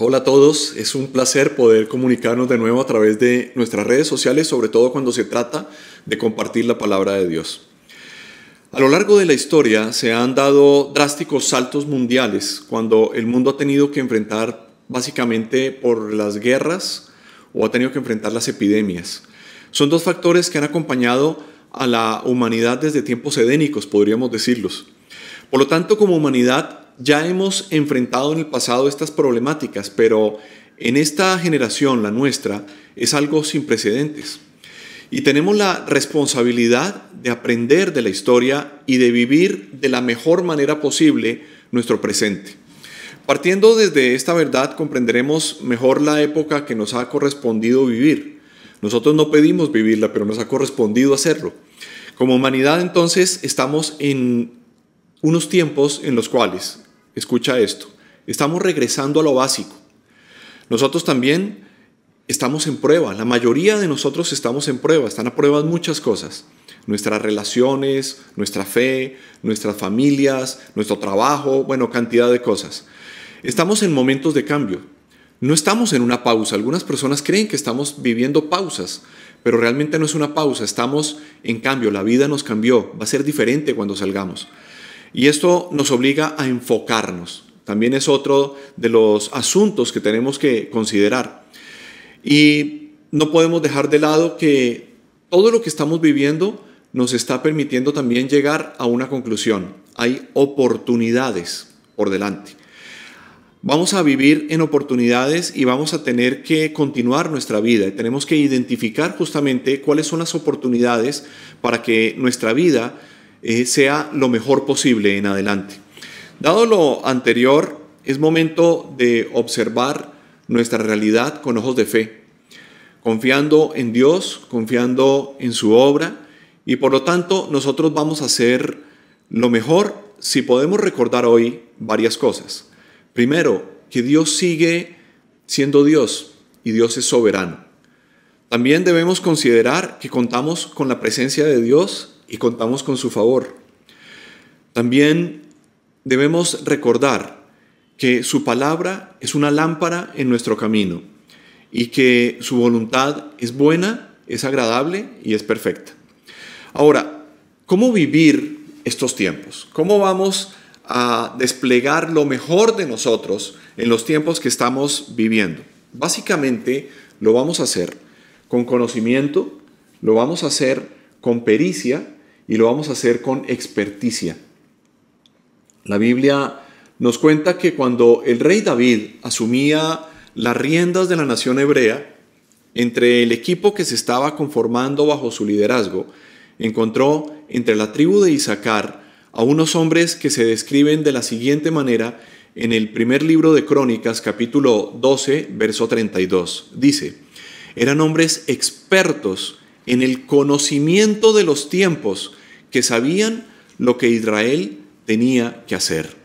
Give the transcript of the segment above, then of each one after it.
Hola a todos, es un placer poder comunicarnos de nuevo a través de nuestras redes sociales, sobre todo cuando se trata de compartir la palabra de Dios. A lo largo de la historia se han dado drásticos saltos mundiales cuando el mundo ha tenido que enfrentar básicamente por las guerras o ha tenido que enfrentar las epidemias. Son dos factores que han acompañado a la humanidad desde tiempos edénicos, podríamos decirlos. Por lo tanto, como humanidad, ya hemos enfrentado en el pasado estas problemáticas, pero en esta generación, la nuestra, es algo sin precedentes. Y tenemos la responsabilidad de aprender de la historia y de vivir de la mejor manera posible nuestro presente. Partiendo desde esta verdad, comprenderemos mejor la época que nos ha correspondido vivir. Nosotros no pedimos vivirla, pero nos ha correspondido hacerlo. Como humanidad, entonces, estamos en unos tiempos en los cuales, escucha esto, estamos regresando a lo básico. Nosotros también estamos en prueba, la mayoría de nosotros estamos en prueba, están a prueba muchas cosas. Nuestras relaciones, nuestra fe, nuestras familias, nuestro trabajo, cantidad de cosas. Estamos en momentos de cambio, no estamos en una pausa. Algunas personas creen que estamos viviendo pausas, pero realmente no es una pausa, estamos en cambio, la vida nos cambió, va a ser diferente cuando salgamos. Y esto nos obliga a enfocarnos. También es otro de los asuntos que tenemos que considerar. Y no podemos dejar de lado que todo lo que estamos viviendo nos está permitiendo también llegar a una conclusión. Hay oportunidades por delante. Vamos a vivir en oportunidades y vamos a tener que continuar nuestra vida. Tenemos que identificar justamente cuáles son las oportunidades para que nuestra vida sea lo mejor posible en adelante. Dado lo anterior, es momento de observar nuestra realidad con ojos de fe, confiando en Dios, confiando en su obra, y por lo tanto nosotros vamos a hacer lo mejor si podemos recordar hoy varias cosas. Primero, que Dios sigue siendo Dios y Dios es soberano. También debemos considerar que contamos con la presencia de Dios y contamos con su favor. También debemos recordar que su palabra es una lámpara en nuestro camino y que su voluntad es buena, es agradable y es perfecta. Ahora, ¿cómo vivir estos tiempos? ¿Cómo vamos a desplegar lo mejor de nosotros en los tiempos que estamos viviendo? Básicamente lo vamos a hacer con conocimiento, lo vamos a hacer con pericia y lo vamos a hacer con experticia. La Biblia nos cuenta que cuando el rey David asumía las riendas de la nación hebrea, entre el equipo que se estaba conformando bajo su liderazgo, encontró entre la tribu de Isaacar a unos hombres que se describen de la siguiente manera en el primer libro de Crónicas, capítulo 12, verso 32. Dice, eran hombres expertos en el conocimiento de los tiempos, que sabían lo que Israel tenía que hacer.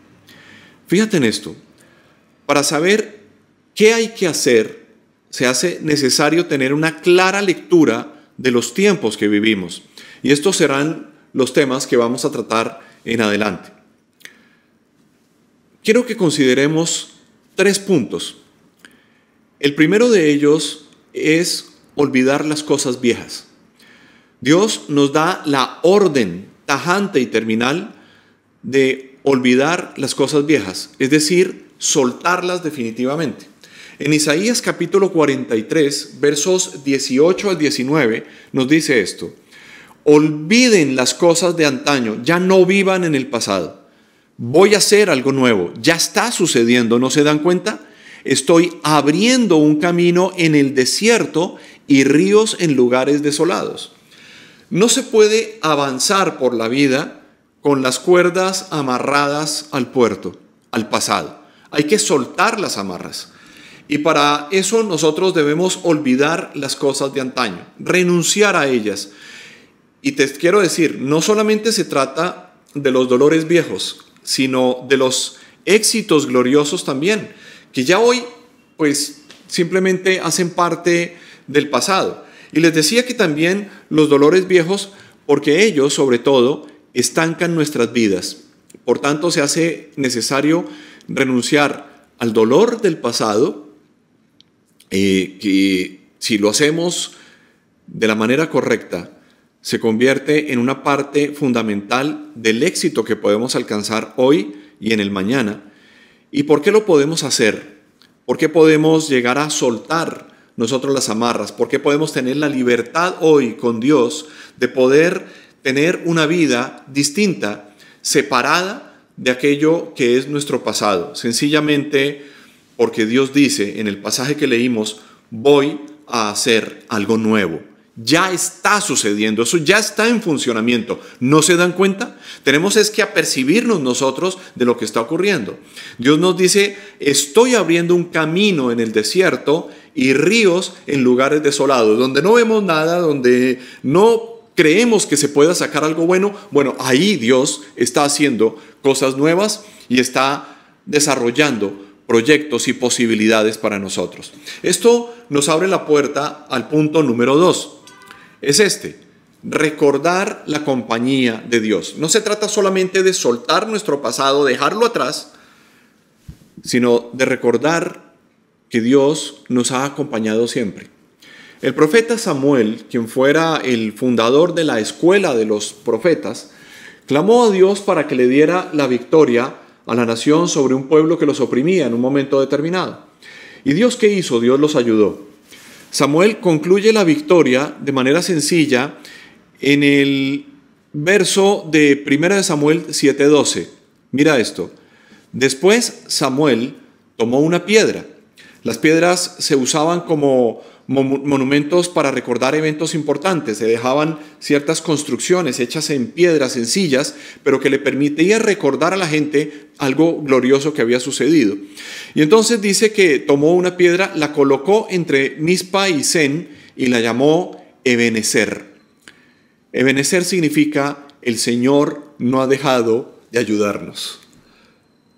Fíjate en esto, para saber qué hay que hacer, se hace necesario tener una clara lectura de los tiempos que vivimos. Y estos serán los temas que vamos a tratar en adelante. Quiero que consideremos 3 puntos. El primero de ellos es olvidar las cosas viejas. Dios nos da la orden tajante y terminal de olvidar las cosas viejas, es decir, soltarlas definitivamente. En Isaías capítulo 43, versos 18 al 19, nos dice esto: olviden las cosas de antaño, ya no vivan en el pasado. Voy a hacer algo nuevo, ya está sucediendo, ¿no se dan cuenta? Estoy abriendo un camino en el desierto y ríos en lugares desolados. No se puede avanzar por la vida con las cuerdas amarradas al puerto, al pasado. Hay que soltar las amarras. Y para eso nosotros debemos olvidar las cosas de antaño, renunciar a ellas. Y te quiero decir, no solamente se trata de los dolores viejos, sino de los éxitos gloriosos también, que ya hoy pues simplemente hacen parte del pasado. Y les decía que también los dolores viejos porque ellos, sobre todo, estancan nuestras vidas. Por tanto, se hace necesario renunciar al dolor del pasado, que si lo hacemos de la manera correcta, se convierte en una parte fundamental del éxito que podemos alcanzar hoy y en el mañana. ¿Y por qué lo podemos hacer? ¿Por qué podemos llegar a soltar nosotros las amarras? ¿Por qué podemos tener la libertad hoy con Dios de poder tener una vida distinta, separada de aquello que es nuestro pasado? Sencillamente porque Dios dice en el pasaje que leímos, voy a hacer algo nuevo. Ya está sucediendo, eso ya está en funcionamiento. ¿No se dan cuenta? Tenemos es que apercibirnos nosotros de lo que está ocurriendo. Dios nos dice, estoy abriendo un camino en el desierto y ríos en lugares desolados, donde no vemos nada, donde no creemos que se pueda sacar algo bueno. Bueno, ahí Dios está haciendo cosas nuevas y está desarrollando proyectos y posibilidades para nosotros. Esto nos abre la puerta al punto número 2. Es recordar la compañía de Dios. No se trata solamente de soltar nuestro pasado, dejarlo atrás, sino de recordar que Dios nos ha acompañado siempre. El profeta Samuel, quien fuera el fundador de la escuela de los profetas, clamó a Dios para que le diera la victoria a la nación sobre un pueblo que los oprimía en un momento determinado. ¿Y Dios qué hizo? Dios los ayudó. Samuel concluye la victoria de manera sencilla en el verso de 1 Samuel 7:12. Mira esto. Después Samuel tomó una piedra. Las piedras se usaban como monumentos para recordar eventos importantes. Se dejaban ciertas construcciones hechas en piedras sencillas, pero que le permitía recordar a la gente algo glorioso que había sucedido. Y entonces dice que tomó una piedra, la colocó entre Mizpa y Sen y la llamó Ebenezer. Ebenezer significa el Señor no ha dejado de ayudarnos.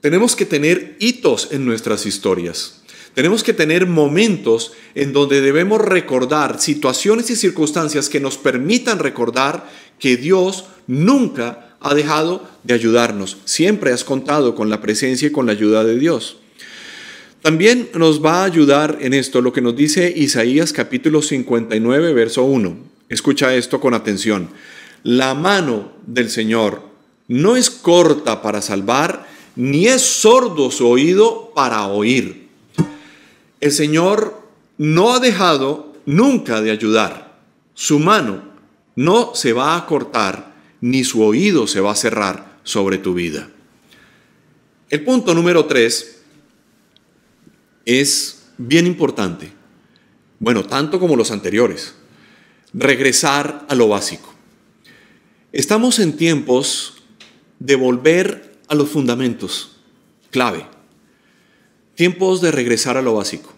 Tenemos que tener hitos en nuestras historias. Tenemos que tener momentos en donde debemos recordar situaciones y circunstancias que nos permitan recordar que Dios nunca ha dejado de ayudarnos. Siempre has contado con la presencia y con la ayuda de Dios. También nos va a ayudar en esto lo que nos dice Isaías capítulo 59, verso 1. Escucha esto con atención. La mano del Señor no es corta para salvar, ni es sordo su oído para oír. El Señor no ha dejado nunca de ayudar. Su mano no se va a cortar, ni su oído se va a cerrar sobre tu vida. El punto número 3 es bien importante. Bueno, tanto como los anteriores. Regresar a lo básico. Estamos en tiempos de volver a los fundamentos, clave. Tiempos de regresar a lo básico.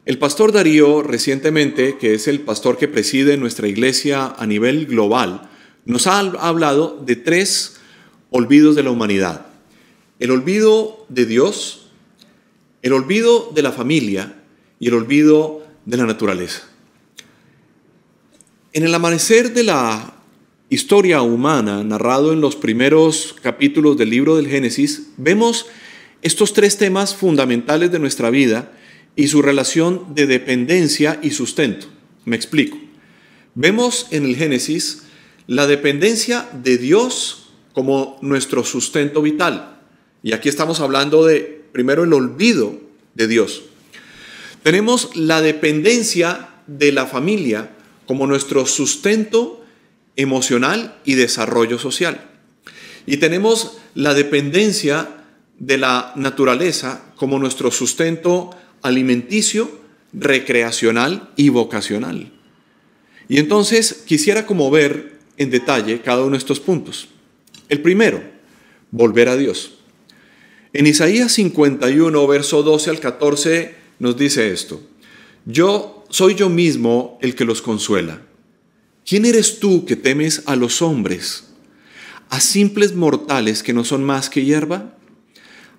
El pastor Darío recientemente, que es el pastor que preside nuestra iglesia a nivel global, nos ha hablado de 3 olvidos de la humanidad. El olvido de Dios, el olvido de la familia y el olvido de la naturaleza. En el amanecer de la historia humana, narrado en los primeros capítulos del libro del Génesis, vemos estos 3 temas fundamentales de nuestra vida y su relación de dependencia y sustento. Me explico. Vemos en el Génesis la dependencia de Dios como nuestro sustento vital. Y aquí estamos hablando de, primero, el olvido de Dios. Tenemos la dependencia de la familia como nuestro sustento emocional y desarrollo social. Y tenemos la dependencia de la naturaleza como nuestro sustento alimenticio, recreacional y vocacional. Y entonces quisiera como ver en detalle cada uno de estos puntos. El primero, volver a Dios. En Isaías 51, verso 12 al 14, nos dice esto. Soy yo mismo el que los consuela. ¿Quién eres tú que temes a los hombres, a simples mortales que no son más que hierba?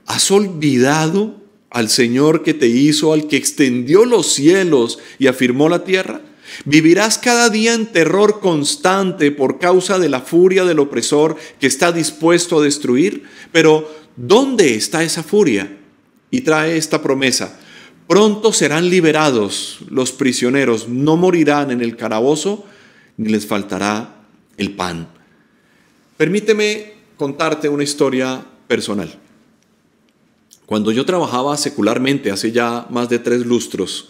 ¿Has olvidado al Señor que te hizo, al que extendió los cielos y afirmó la tierra? Vivirás cada día en terror constante por causa de la furia del opresor que está dispuesto a destruir. Pero ¿dónde está esa furia? Y trae esta promesa: pronto serán liberados los prisioneros, no morirán en el calabozo, ni les faltará el pan. Permíteme contarte una historia personal. Cuando yo trabajaba secularmente hace ya más de 3 lustros,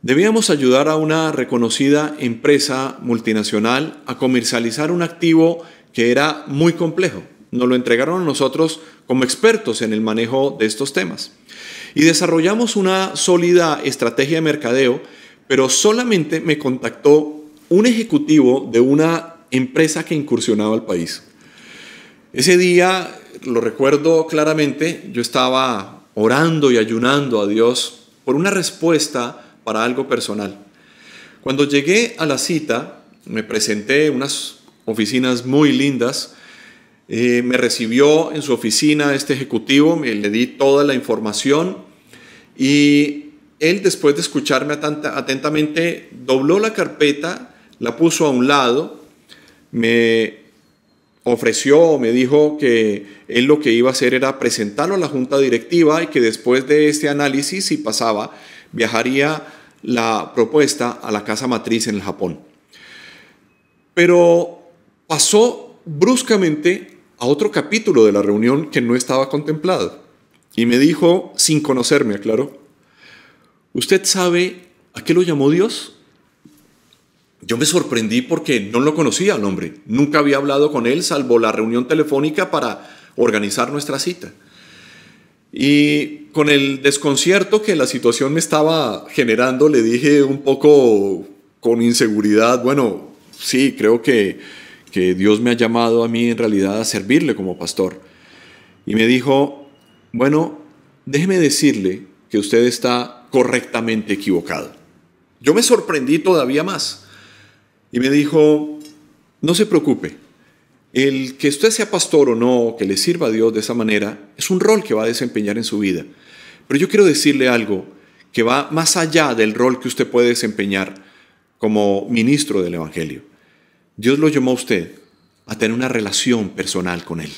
debíamos ayudar a una reconocida empresa multinacional a comercializar un activo que era muy complejo. Nos lo entregaron a nosotros como expertos en el manejo de estos temas. Y desarrollamos una sólida estrategia de mercadeo, pero solamente me contactó un ejecutivo de una empresa que incursionaba al país. Ese día, lo recuerdo claramente, yo estaba orando y ayunando a Dios por una respuesta para algo personal. Cuando llegué a la cita, me presenté en unas oficinas muy lindas. Me recibió en su oficina este ejecutivo, le di toda la información y él, después de escucharme atentamente, dobló la carpeta, la puso a un lado, me ofreció, me dijo que él lo que iba a hacer era presentarlo a la junta directiva y que después de este análisis, si pasaba, viajaría la propuesta a la casa matriz en el Japón. Pero pasó bruscamente a otro capítulo de la reunión que no estaba contemplado. Y me dijo, sin conocerme, aclaró: ¿usted sabe a qué lo llamó Dios? Yo me sorprendí porque no lo conocía al hombre. Nunca había hablado con él, salvo la reunión telefónica para organizar nuestra cita. Y con el desconcierto que la situación me estaba generando, le dije un poco con inseguridad: bueno, sí, creo que Dios me ha llamado a mí en realidad a servirle como pastor. Y me dijo: bueno, déjeme decirle que usted está correctamente equivocado. Yo me sorprendí todavía más. Y me dijo: no se preocupe, el que usted sea pastor o no, que le sirva a Dios de esa manera, es un rol que va a desempeñar en su vida. Pero yo quiero decirle algo que va más allá del rol que usted puede desempeñar como ministro del Evangelio. Dios lo llamó a usted a tener una relación personal con Él.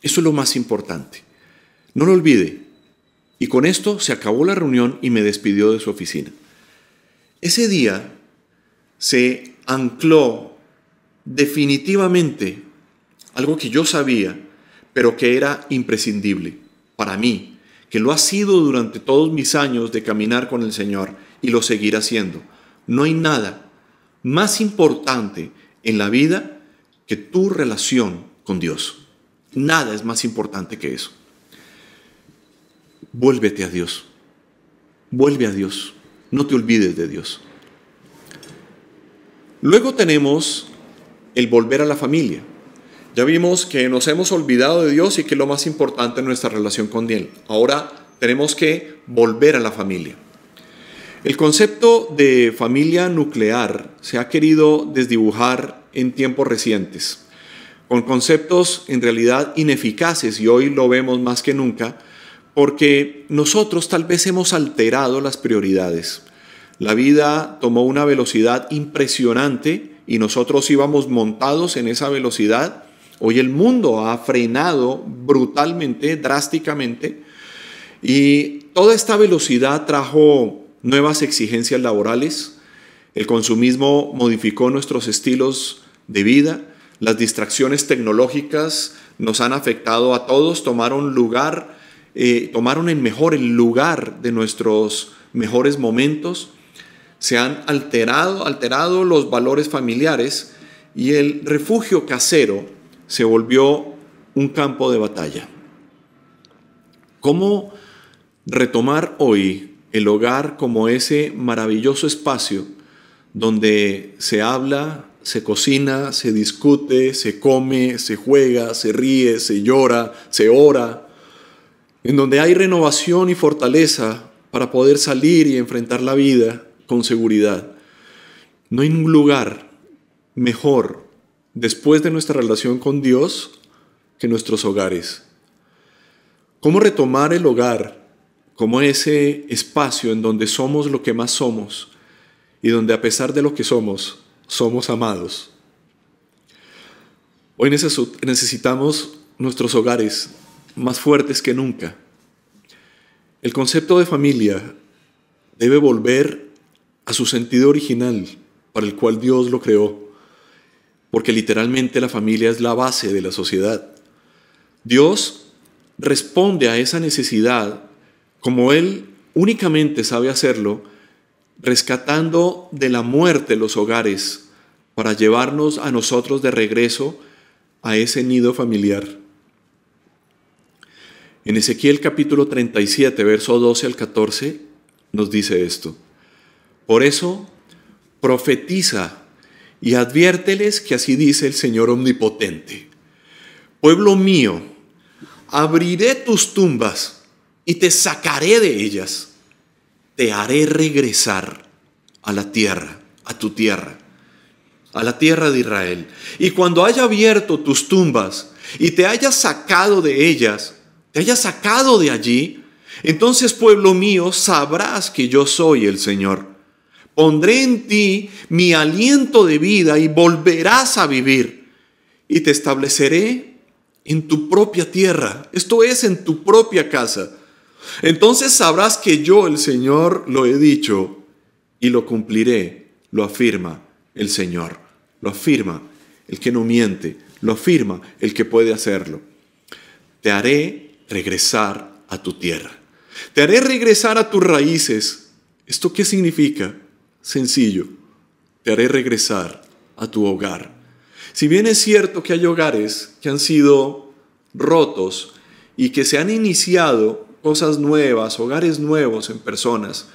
Eso es lo más importante. No lo olvide. Y con esto se acabó la reunión y me despidió de su oficina. Ese día se ancló definitivamente algo que yo sabía, pero que era imprescindible para mí, que lo ha sido durante todos mis años de caminar con el Señor y lo seguirá haciendo. No hay nada más importante en la vida que tu relación con Dios. Nada es más importante que eso. Vuélvete a Dios. Vuelve a Dios. No te olvides de Dios. Luego tenemos el volver a la familia. Ya vimos que nos hemos olvidado de Dios y que es lo más importante en nuestra relación con Él. Ahora tenemos que volver a la familia. El concepto de familia nuclear se ha querido desdibujar en tiempos recientes, con conceptos en realidad ineficaces, y hoy lo vemos más que nunca, porque nosotros tal vez hemos alterado las prioridades. La vida tomó una velocidad impresionante y nosotros íbamos montados en esa velocidad. Hoy el mundo ha frenado brutalmente, drásticamente, y toda esta velocidad trajo nuevas exigencias laborales. El consumismo modificó nuestros estilos de vida. Las distracciones tecnológicas nos han afectado a todos, tomaron el lugar de nuestros mejores momentos. Se han alterado los valores familiares y el refugio casero se volvió un campo de batalla. ¿Cómo retomar hoy el hogar como ese maravilloso espacio donde se habla, se cocina, se discute, se come, se juega, se ríe, se llora, se ora, en donde hay renovación y fortaleza para poder salir y enfrentar la vida con seguridad? No hay un lugar mejor después de nuestra relación con Dios que nuestros hogares. ¿Cómo retomar el hogar como ese espacio en donde somos lo que más somos y donde a pesar de lo que somos amados. Hoy necesitamos nuestros hogares más fuertes que nunca. El concepto de familia debe volver a su sentido original para el cual Dios lo creó, porque literalmente la familia es la base de la sociedad. Dios responde a esa necesidad como Él únicamente sabe hacerlo, rescatando de la muerte los hogares para llevarnos a nosotros de regreso a ese nido familiar. En Ezequiel capítulo 37, verso 12 al 14, nos dice esto: por eso, profetiza y adviérteles que así dice el Señor Omnipotente: pueblo mío, abriré tus tumbas y te sacaré de ellas. Te haré regresar a la tierra, a tu tierra, a la tierra de Israel. Y cuando haya abierto tus tumbas y te haya sacado de ellas, te haya sacado de allí, entonces, pueblo mío, sabrás que yo soy el Señor. Pondré en ti mi aliento de vida y volverás a vivir. Y te estableceré en tu propia tierra, esto es, en tu propia casa. Entonces sabrás que yo, el Señor, lo he dicho y lo cumpliré, lo afirma el Señor. Lo afirma el que no miente, lo afirma el que puede hacerlo. Te haré regresar a tu tierra. Te haré regresar a tus raíces. ¿Esto qué significa? Sencillo. Te haré regresar a tu hogar. Si bien es cierto que hay hogares que han sido rotos y que se han iniciado cosas nuevas, hogares nuevos en personas,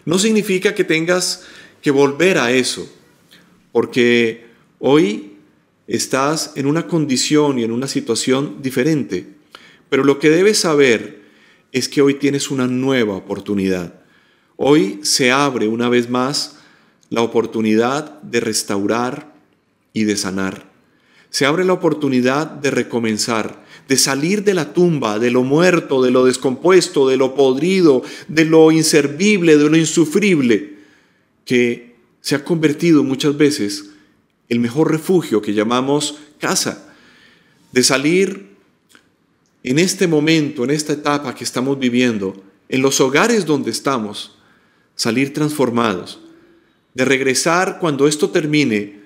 no significa que tengas que volver a eso, porque hoy estás en una condición y en una situación diferente. Pero lo que debes saber es que hoy tienes una nueva oportunidad. Hoy se abre una vez más la oportunidad de restaurar y de sanar. Se abre la oportunidad de recomenzar, de salir de la tumba, de lo muerto, de lo descompuesto, de lo podrido, de lo inservible, de lo insufrible, que se ha convertido muchas veces el mejor refugio que llamamos casa. De salir en este momento, en esta etapa que estamos viviendo, en los hogares donde estamos, salir transformados, de regresar cuando esto termine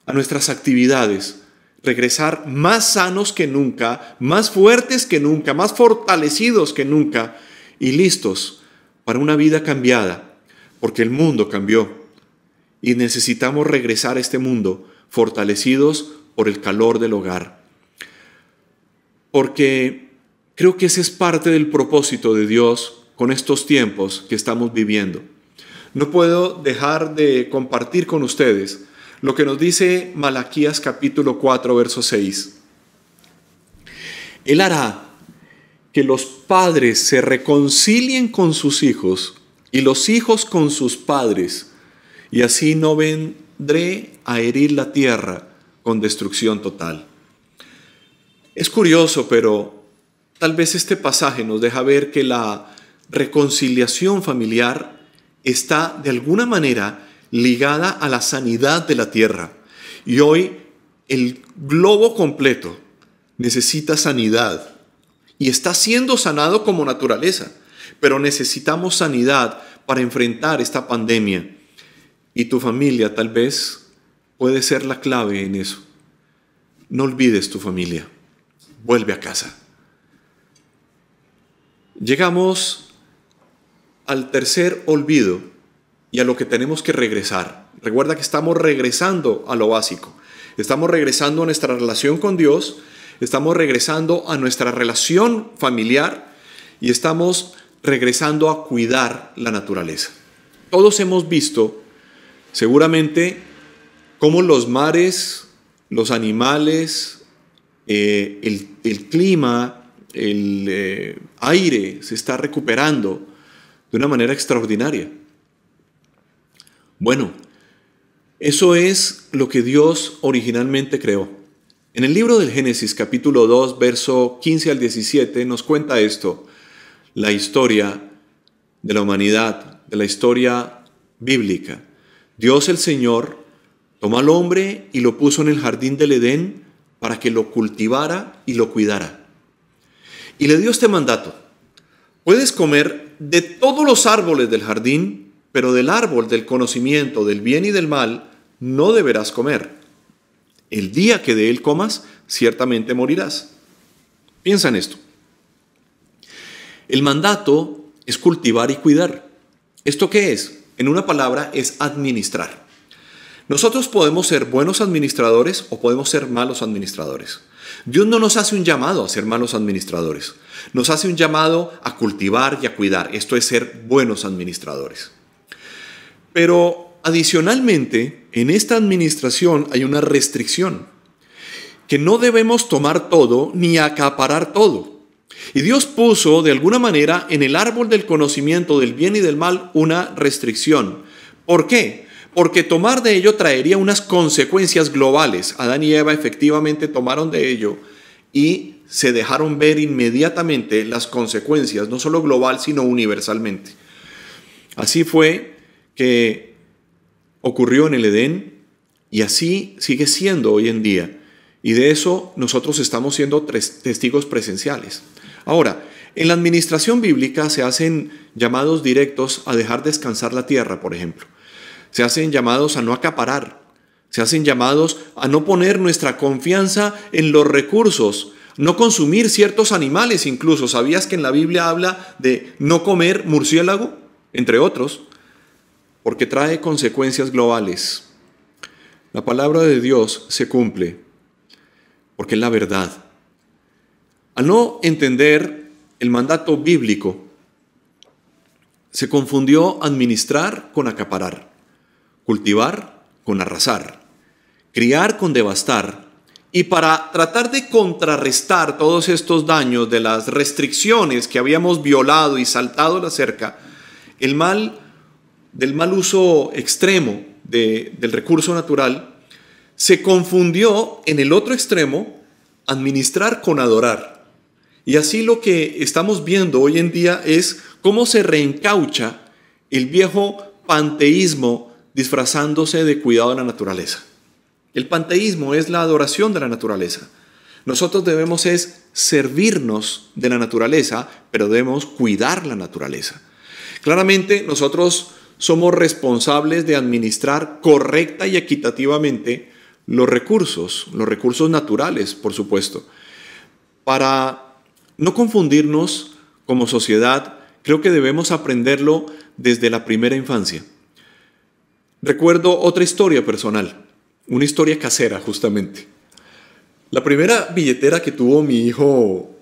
a nuestras actividades, regresar más sanos que nunca, más fuertes que nunca, más fortalecidos que nunca y listos para una vida cambiada, porque el mundo cambió y necesitamos regresar a este mundo fortalecidos por el calor del hogar. Porque creo que ese es parte del propósito de Dios con estos tiempos que estamos viviendo. No puedo dejar de compartir con ustedes lo que nos dice Malaquías capítulo 4, verso 6. Él hará que los padres se reconcilien con sus hijos y los hijos con sus padres, y así no vendré a herir la tierra con destrucción total. Es curioso, pero tal vez este pasaje nos deja ver que la reconciliación familiar está de alguna manera ligada a la sanidad de la tierra. Y hoy el globo completo necesita sanidad y está siendo sanado como naturaleza, pero necesitamos sanidad para enfrentar esta pandemia. Y tu familia tal vez puede ser la clave en eso. No olvides tu familia. Vuelve a casa. Llegamos al tercer olvido y a lo que tenemos que regresar. Recuerda que estamos regresando a lo básico. Estamos regresando a nuestra relación con Dios, estamos regresando a nuestra relación familiar y estamos regresando a cuidar la naturaleza. Todos hemos visto, seguramente, cómo los mares, los animales, el clima, el aire se está recuperando de una manera extraordinaria. Bueno, eso es lo que Dios originalmente creó. En el libro del Génesis, capítulo 2, verso 15 al 17, nos cuenta esto, la historia de la humanidad, de la historia bíblica. Dios el Señor tomó al hombre y lo puso en el jardín del Edén para que lo cultivara y lo cuidara. Y le dio este mandato: puedes comer de todos los árboles del jardín, pero del árbol del conocimiento del bien y del mal no deberás comer. El día que de él comas, ciertamente morirás. Piensa en esto. El mandato es cultivar y cuidar. ¿Esto qué es? En una palabra, es administrar. Nosotros podemos ser buenos administradores o podemos ser malos administradores. Dios no nos hace un llamado a ser malos administradores. Nos hace un llamado a cultivar y a cuidar. Esto es ser buenos administradores. Pero adicionalmente, en esta administración hay una restricción, que no debemos tomar todo ni acaparar todo. Y Dios puso de alguna manera en el árbol del conocimiento del bien y del mal una restricción. ¿Por qué? Porque tomar de ello traería unas consecuencias globales. Adán y Eva efectivamente tomaron de ello y se dejaron ver inmediatamente las consecuencias, no solo global, sino universalmente. Así fue que ocurrió en el Edén y así sigue siendo hoy en día. Y de eso nosotros estamos siendo testigos presenciales. Ahora, en la administración bíblica se hacen llamados directos a dejar descansar la tierra, por ejemplo. Se hacen llamados a no acaparar. Se hacen llamados a no poner nuestra confianza en los recursos, no consumir ciertos animales incluso. ¿Sabías que en la Biblia habla de no comer murciélago, entre otros? Porque trae consecuencias globales. La palabra de Dios se cumple porque es la verdad. Al no entender el mandato bíblico, se confundió administrar con acaparar, cultivar con arrasar, criar con devastar. Y para tratar de contrarrestar todos estos daños de las restricciones que habíamos violado y saltado la cerca, del mal uso extremo del recurso natural, se confundió en el otro extremo administrar con adorar. Y así lo que estamos viendo hoy en día es cómo se reencaucha el viejo panteísmo disfrazándose de cuidado de la naturaleza. El panteísmo es la adoración de la naturaleza. Nosotros debemos servirnos de la naturaleza, pero debemos cuidar la naturaleza. Claramente nosotros somos responsables de administrar correcta y equitativamente los recursos naturales, por supuesto. Para no confundirnos como sociedad, creo que debemos aprenderlo desde la primera infancia. Recuerdo otra historia personal, una historia casera justamente. La primera billetera que tuvo mi hijo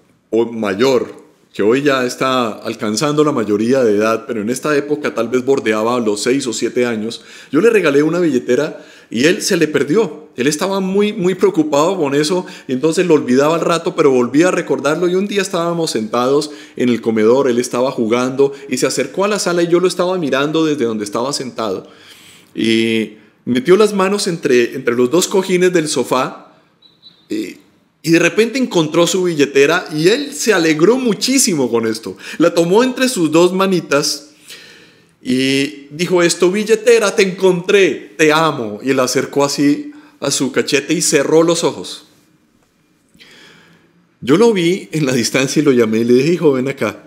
mayor, que hoy ya está alcanzando la mayoría de edad, pero en esta época tal vez bordeaba los 6 o 7 años, yo le regalé una billetera y él se le perdió. Él estaba muy preocupado con eso y entonces lo olvidaba al rato, pero volvía a recordarlo. Y un día estábamos sentados en el comedor, él estaba jugando y se acercó a la sala y yo lo estaba mirando desde donde estaba sentado. Y metió las manos entre los dos cojines del sofá y de repente encontró su billetera y él se alegró muchísimo con esto. La tomó entre sus dos manitas y dijo esto: billetera, te encontré, te amo. Y la acercó así a su cachete y cerró los ojos. Yo lo vi en la distancia y lo llamé y le dije: hijo, ven acá.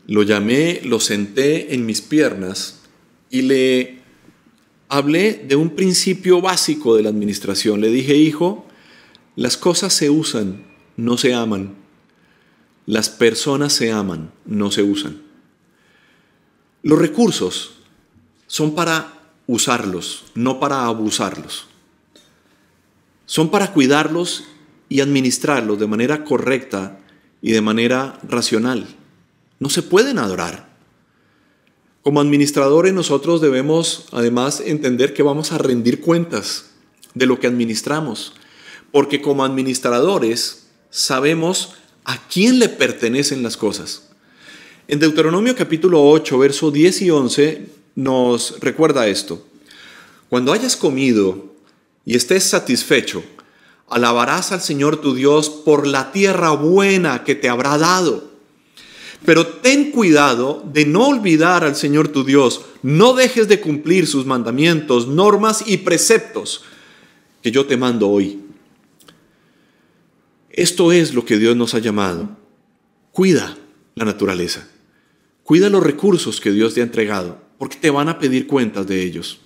Lo llamé, lo senté en mis piernas y le hablé de un principio básico de la administración. Le dije: hijo, las cosas se usan, no se aman. Las personas se aman, no se usan. Los recursos son para usarlos, no para abusarlos. Son para cuidarlos y administrarlos de manera correcta y de manera racional. No se pueden adorar. Como administradores nosotros debemos además entender que vamos a rendir cuentas de lo que administramos, porque como administradores sabemos a quién le pertenecen las cosas. En Deuteronomio capítulo 8, verso 10 y 11 nos recuerda esto: cuando hayas comido y estés satisfecho, alabarás al Señor tu Dios por la tierra buena que te habrá dado. Pero ten cuidado de no olvidar al Señor tu Dios. No dejes de cumplir sus mandamientos, normas y preceptos que yo te mando hoy. Esto es lo que Dios nos ha llamado. Cuida la naturaleza. Cuida los recursos que Dios te ha entregado, porque te van a pedir cuentas de ellos.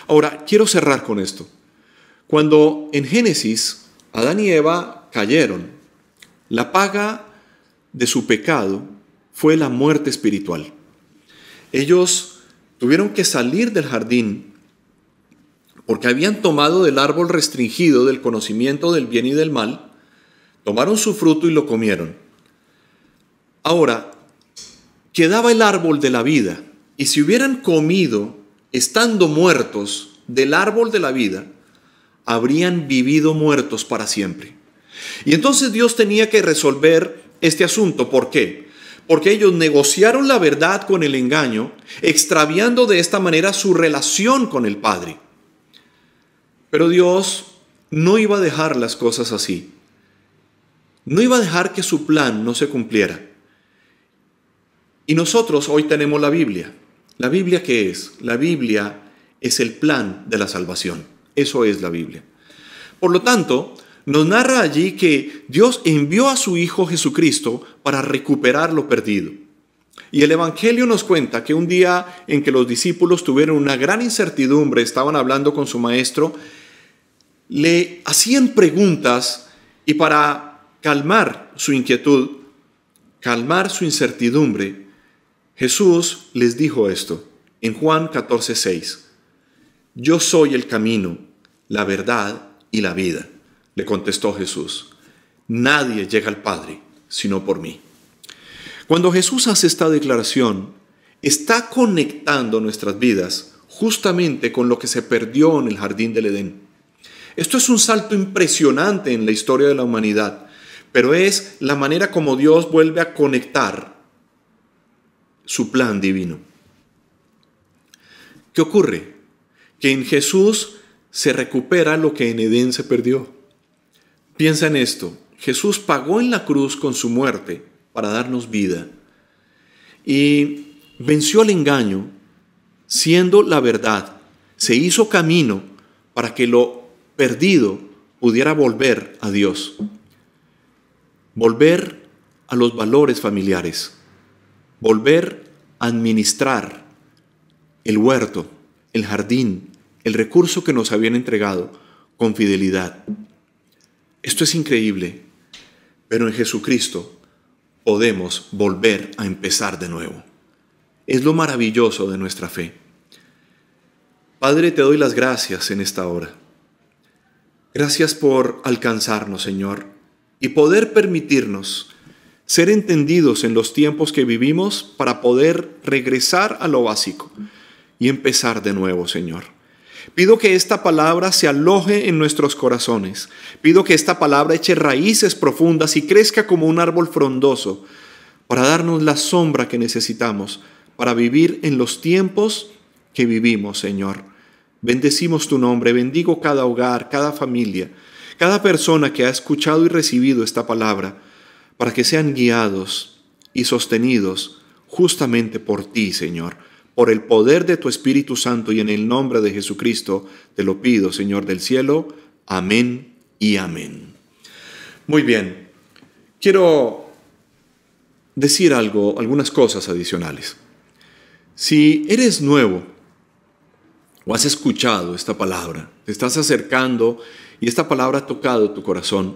Ahora, quiero cerrar con esto. Cuando en Génesis Adán y Eva cayeron, la paga de su pecado fue la muerte espiritual. Ellos tuvieron que salir del jardín porque habían tomado del árbol restringido del conocimiento del bien y del mal, tomaron su fruto y lo comieron. Ahora, quedaba el árbol de la vida, y si hubieran comido, estando muertos del árbol de la vida, habrían vivido muertos para siempre. Y entonces Dios tenía que resolver este asunto. ¿Por qué? Porque ellos negociaron la verdad con el engaño, extraviando de esta manera su relación con el Padre. Pero Dios no iba a dejar las cosas así. No iba a dejar que su plan no se cumpliera. Y nosotros hoy tenemos la Biblia. ¿La Biblia qué es? La Biblia es el plan de la salvación. Eso es la Biblia. Por lo tanto, nos narra allí que Dios envió a su Hijo Jesucristo para recuperar lo perdido. Y el Evangelio nos cuenta que un día en que los discípulos tuvieron una gran incertidumbre, estaban hablando con su maestro, le hacían preguntas y para calmar su inquietud, calmar su incertidumbre, Jesús les dijo esto en Juan 14:6. Yo soy el camino, la verdad y la vida, le contestó Jesús. Nadie llega al Padre sino por mí. Cuando Jesús hace esta declaración, está conectando nuestras vidas justamente con lo que se perdió en el jardín del Edén. Esto es un salto impresionante en la historia de la humanidad, pero es la manera como Dios vuelve a conectar su plan divino. ¿Qué ocurre? Que en Jesús se recupera lo que en Edén se perdió. Piensa en esto. Jesús pagó en la cruz con su muerte para darnos vida y venció al engaño siendo la verdad. Se hizo camino para que lo perdido pudiera volver a Dios, volver a los valores familiares, volver a administrar el huerto, el jardín, el recurso que nos habían entregado con fidelidad. Esto es increíble, pero en Jesucristo podemos volver a empezar de nuevo. Es lo maravilloso de nuestra fe. Padre, te doy las gracias en esta hora. Gracias por alcanzarnos, Señor, y poder permitirnos ser entendidos en los tiempos que vivimos para poder regresar a lo básico y empezar de nuevo, Señor. Pido que esta palabra se aloje en nuestros corazones. Pido que esta palabra eche raíces profundas y crezca como un árbol frondoso para darnos la sombra que necesitamos para vivir en los tiempos que vivimos, Señor. Bendecimos tu nombre, bendigo cada hogar, cada familia, cada persona que ha escuchado y recibido esta palabra, para que sean guiados y sostenidos justamente por ti, Señor, por el poder de tu Espíritu Santo, y en el nombre de Jesucristo te lo pido, Señor del cielo. Amén y amén. Muy bien, quiero decir algunas cosas adicionales. Si eres nuevo o has escuchado esta palabra, te estás acercando y esta palabra ha tocado tu corazón,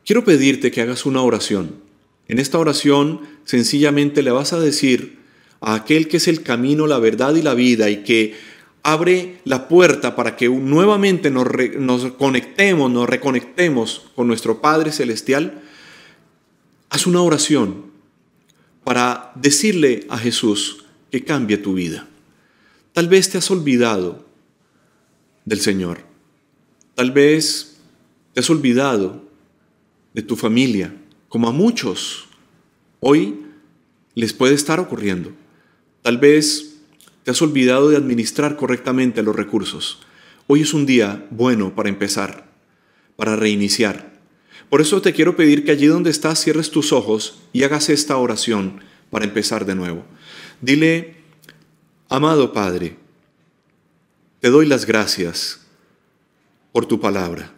quiero pedirte que hagas una oración. En esta oración sencillamente le vas a decir a aquel que es el camino, la verdad y la vida, y que abre la puerta para que nuevamente nos reconectemos con nuestro Padre Celestial. Haz una oración para decirle a Jesús que cambie tu vida. Tal vez te has olvidado del Señor. Tal vez te has olvidado de tu familia, como a muchos hoy les puede estar ocurriendo. Tal vez te has olvidado de administrar correctamente los recursos. Hoy es un día bueno para empezar, para reiniciar, Por eso te quiero pedir que allí donde estás cierres tus ojos y hagas esta oración para empezar de nuevo. Dile: amado Padre, te doy las gracias por tu palabra.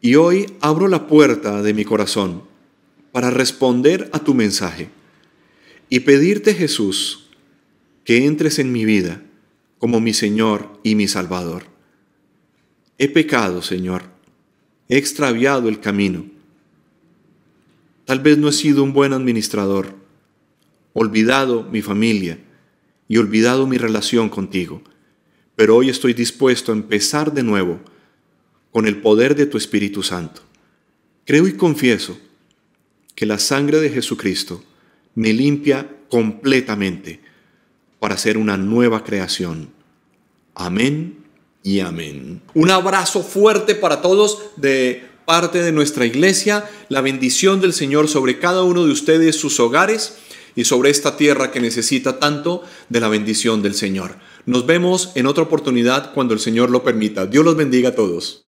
Y hoy abro la puerta de mi corazón para responder a tu mensaje y pedirte, Jesús, que entres en mi vida como mi Señor y mi Salvador. He pecado, Señor. He extraviado el camino. Tal vez no he sido un buen administrador, olvidado mi familia y olvidado mi relación contigo. Pero hoy estoy dispuesto a empezar de nuevo con el poder de tu Espíritu Santo. Creo y confieso que la sangre de Jesucristo me limpia completamente para ser una nueva creación. Amén y amén. Un abrazo fuerte para todos de parte de nuestra iglesia. La bendición del Señor sobre cada uno de ustedes, sus hogares y sobre esta tierra que necesita tanto de la bendición del Señor. Nos vemos en otra oportunidad cuando el Señor lo permita. Dios los bendiga a todos.